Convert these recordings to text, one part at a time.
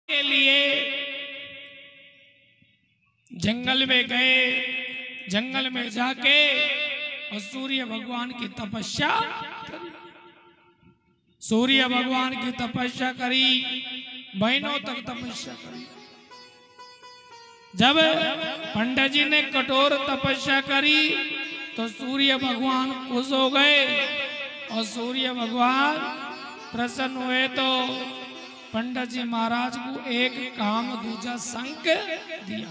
के लिए जंगल में गए। जंगल में जाके और सूर्य भगवान की तपस्या, सूर्य भगवान की तपस्या करी, महीनों तक तपस्या करी। जब पंडित जी ने कठोर तपस्या करी तो सूर्य भगवान खुश हो गए और सूर्य भगवान प्रसन्न हुए तो पंडित जी महाराज को एक काम दूजा शंख दिया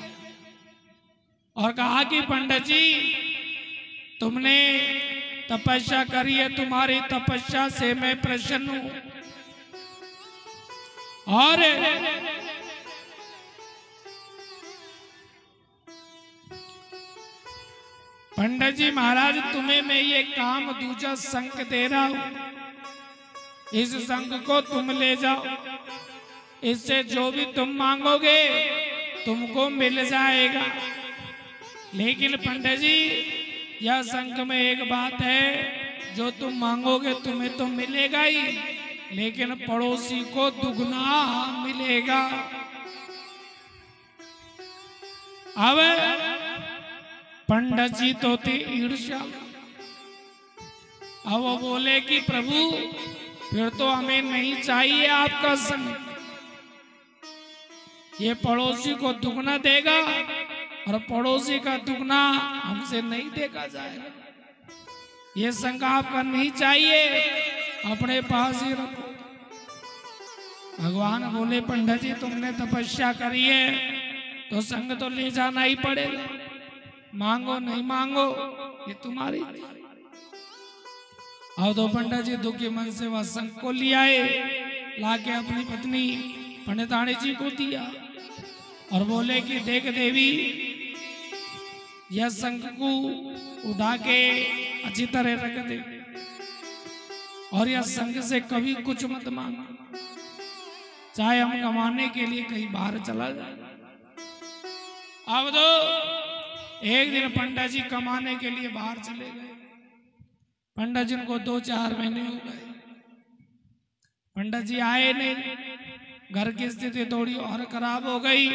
और कहा कि पंडित जी तुमने तपस्या करी है, तुम्हारी तपस्या से मैं प्रसन्न हूं और पंडित जी महाराज तुम्हें मैं ये काम दूजा शंख दे रहा हूं, इस शंख को तुम ले जाओ, इससे जो भी तुम मांगोगे तुमको मिल जाएगा। लेकिन पंडित जी यह शंख में एक बात है, जो तुम मांगोगे तुम्हें तो मिलेगा ही, लेकिन पड़ोसी को दुगना मिलेगा। अब पंडित जी तो थे ईर्ष्या। अब वो बोले कि प्रभु फिर तो हमें नहीं चाहिए आपका शंख, ये पड़ोसी को दुगना देगा और पड़ोसी का दुगना हमसे नहीं देखा जाएगा। ये शंख आपका नहीं चाहिए, अपने पास ही रखो। भगवान बोले पंडित जी तुमने तपस्या करी है तो शंख तो ले जाना ही पड़ेगा, मांगो नहीं मांगो ये तुम्हारी। अब तो पंडित जी दुखी मन से वह शंख को ले आए, लाके अपनी पत्नी पंडितानी जी को दिया और बोले कि देख देवी यह शंख को उठा के अच्छी तरह रख दे और यह शंख से कभी कुछ मत मांग, चाहे हम कमाने के लिए कहीं बाहर चला जाए। अब तो एक दिन पंडित जी कमाने के लिए बाहर चले गए। पंडित जी को 2-4 महीने हो गए, पंडित जी आए नहीं। घर की स्थिति थोड़ी और खराब हो गई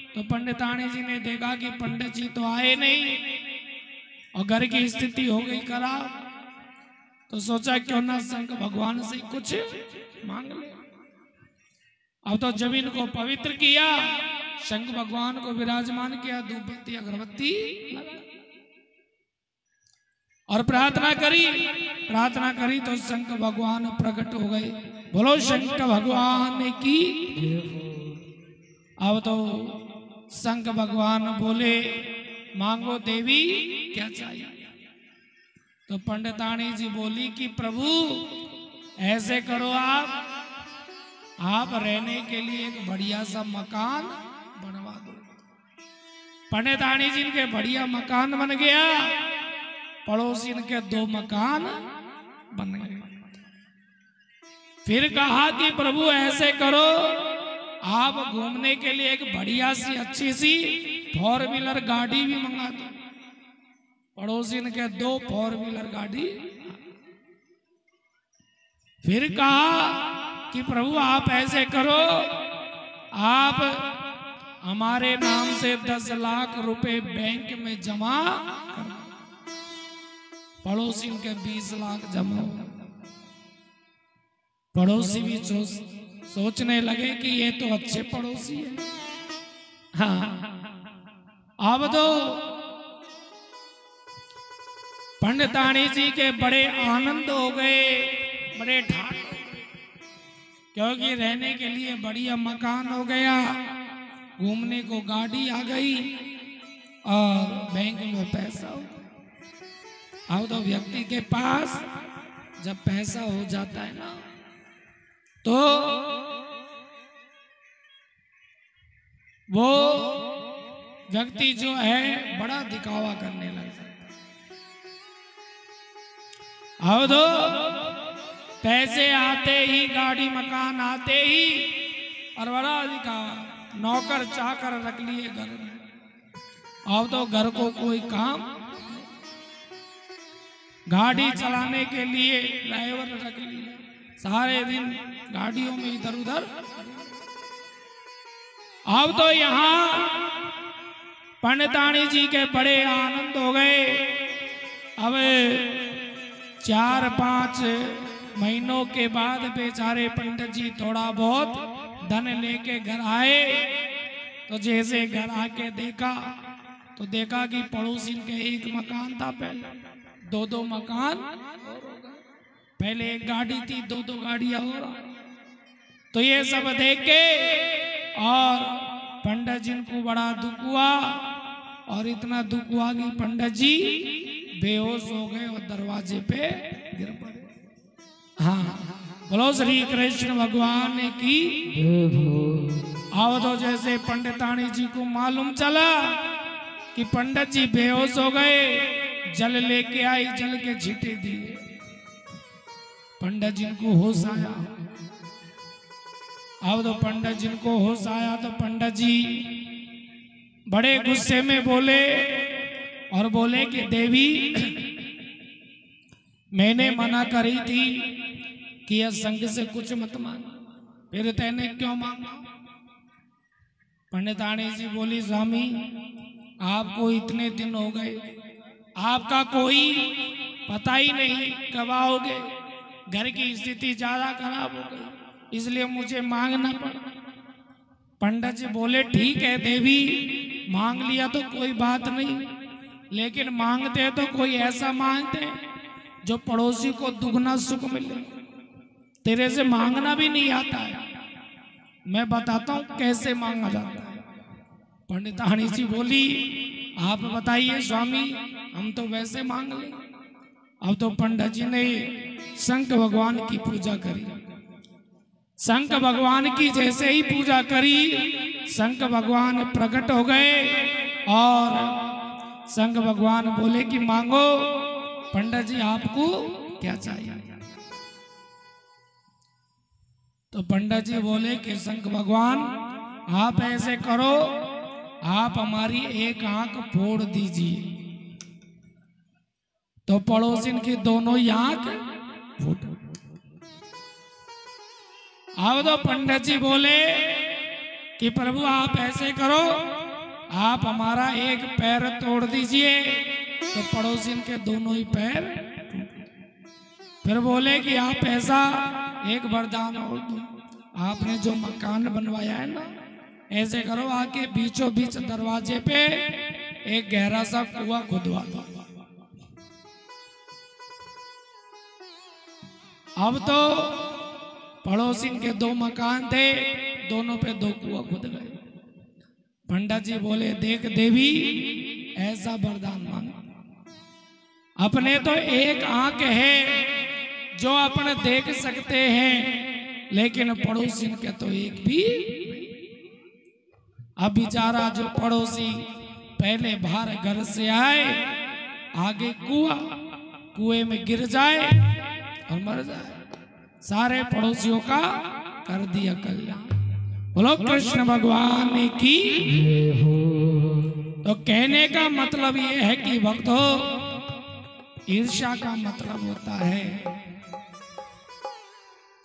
तो पंडितानी जी ने देखा कि पंडित जी तो आए नहीं और घर की स्थिति हो गई खराब, तो सोचा क्यों ना शंख भगवान से कुछ मांग ले। अब तो जमीन को पवित्र किया, शंख भगवान को विराजमान किया, धूप बत्ती अगरबत्ती और प्रार्थना करी तो शंख भगवान प्रकट हो गए। बोलो शंख भगवान की। अब तो शंख भगवान बोले मांगो देवी क्या चाहिए। तो पंडितानी जी बोली कि प्रभु ऐसे करो आप रहने के लिए एक बढ़िया सा मकान बनवा दो। पंडितानी जी के बढ़िया मकान बन गया, पड़ोसी के 2 मकान बन गए। फिर कहा कि प्रभु ऐसे करो आप घूमने के लिए एक बढ़िया सी अच्छी सी 4 व्हीलर गाड़ी भी मंगा दो। पड़ोसी के 2 4 व्हीलर गाड़ी। फिर कहा कि प्रभु आप ऐसे करो आप हमारे नाम से 10 लाख रुपए बैंक में जमा करो। पड़ोसी के 20 लाख जमा हो। पड़ोसी भी सोचने लगे कि ये तो अच्छे पड़ोसी है। हाँ अब तो पंडितानी जी के बड़े आनंद हो गए, बड़े ठाट, क्योंकि रहने के लिए बढ़िया मकान हो गया, घूमने को गाड़ी आ गई और बैंक में पैसा हो गया। अब तो व्यक्ति के पास जब पैसा हो जाता है ना तो वो व्यक्ति जो है बड़ा दिखावा करने लग जाता है। अब तो पैसे आते ही, गाड़ी मकान आते ही और बड़ा दिखावा, नौकर चाकर रख लिए घर में। अब तो घर को कोई काम, गाड़ी चलाने के लिए ड्राइवर रख लिए, सारे दिन गाड़ियों में इधर उधर। अब तो यहाँ पंडितानी जी के बड़े आनंद हो गए। अब 4-5 महीनों के बाद बेचारे पंडित जी थोड़ा बहुत धन लेके घर आए। तो जैसे घर आके देखा तो देखा कि पड़ोसी के एक मकान था, पहले 2-2 मकान, पहले एक गाड़ी थी, 2-2 गाड़ियां हो रहा। तो ये सब देख के और पंडित जी को बड़ा दुख हुआ, और इतना दुख हुआ कि पंडित जी बेहोश हो गए और दरवाजे पे गिर पड़े। हाँ, बोलो श्री कृष्ण भगवान की। अब तो जैसे पंडितानी जी को मालूम चला कि पंडित जी बेहोश हो गए, जल लेके आई, जल के छींटे दिए। पंडित जी को होश आया। अब तो पंडित जी को होश आया तो पंडित जी बड़े गुस्से में बोले और बोले कि देवी, मैंने मना करी थी कि यह संघ से कुछ मत मांग, फिर तैने क्यों मांगा? पंडितानी जी बोली, स्वामी आपको इतने दिन हो गए, आपका कोई पता ही नहीं कब आओगे, घर की स्थिति ज्यादा खराब हो गई, इसलिए मुझे मांगना पड़ा। पंडित जी बोले, ठीक है देवी, मांग लिया तो कोई बात नहीं, लेकिन मांगते तो कोई ऐसा मांगते जो पड़ोसी को दुगना सुख मिले। तेरे से मांगना भी नहीं आता है, मैं बताता हूं कैसे मांगा जाता है। पंडितानी जी बोली, आप बताइए स्वामी, हम तो वैसे मांग ले। अब तो पंडित जी ने शंकर भगवान की पूजा करी। शंकर भगवान की जैसे ही पूजा करी, शंकर भगवान प्रकट हो गए और शंकर भगवान बोले कि मांगो। पंडित जी आपको क्या चाहिए? तो पंडित जी बोले कि शंकर भगवान आप ऐसे करो, आप हमारी एक आंख फोड़ दीजिए। तो पड़ोसिन की दोनों आंख फूट। अब तो पंडित जी बोले कि प्रभु आप ऐसे करो, आप हमारा एक पैर तोड़ दीजिए। तो पड़ोसिन के दोनों ही पैर। फिर बोले कि आप ऐसा एक वरदान और दो, आपने जो मकान बनवाया है ना, ऐसे करो आके बीचों बीच दरवाजे पे एक गहरा सा कुआं खुदवा दो। अब तो पड़ोसिन के 2 मकान थे, दोनों पे 2 कुआं खुद गए। पंडित जी बोले, देख देवी, ऐसा वरदान मांग, अपने तो एक आंख है जो अपन देख सकते हैं, लेकिन पड़ोसिन के तो एक भी। अब बेचारा जो पड़ोसी पहले बाहर घर से आए, आगे कुआं, कुएं में गिर जाए और मर जाए, सारे पड़ोसियों का कर दिया कल्याण। बोलो कृष्ण भगवान की। तो कहने का मतलब ये है कि भक्तों, ईर्ष्या का मतलब होता है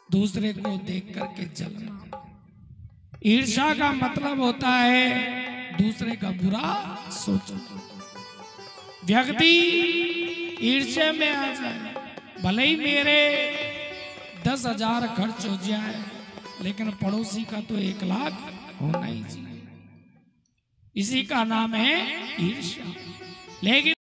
दूसरे को देख करके जलना। ईर्ष्या का मतलब होता है दूसरे का बुरा सोचना। व्यक्ति ईर्ष्या में आ जाए, भले ही मेरे 10,000 खर्च हो जाए, लेकिन पड़ोसी का तो 1 लाख होना ही चाहिए। इसी का नाम है ईर्ष्या। लेकिन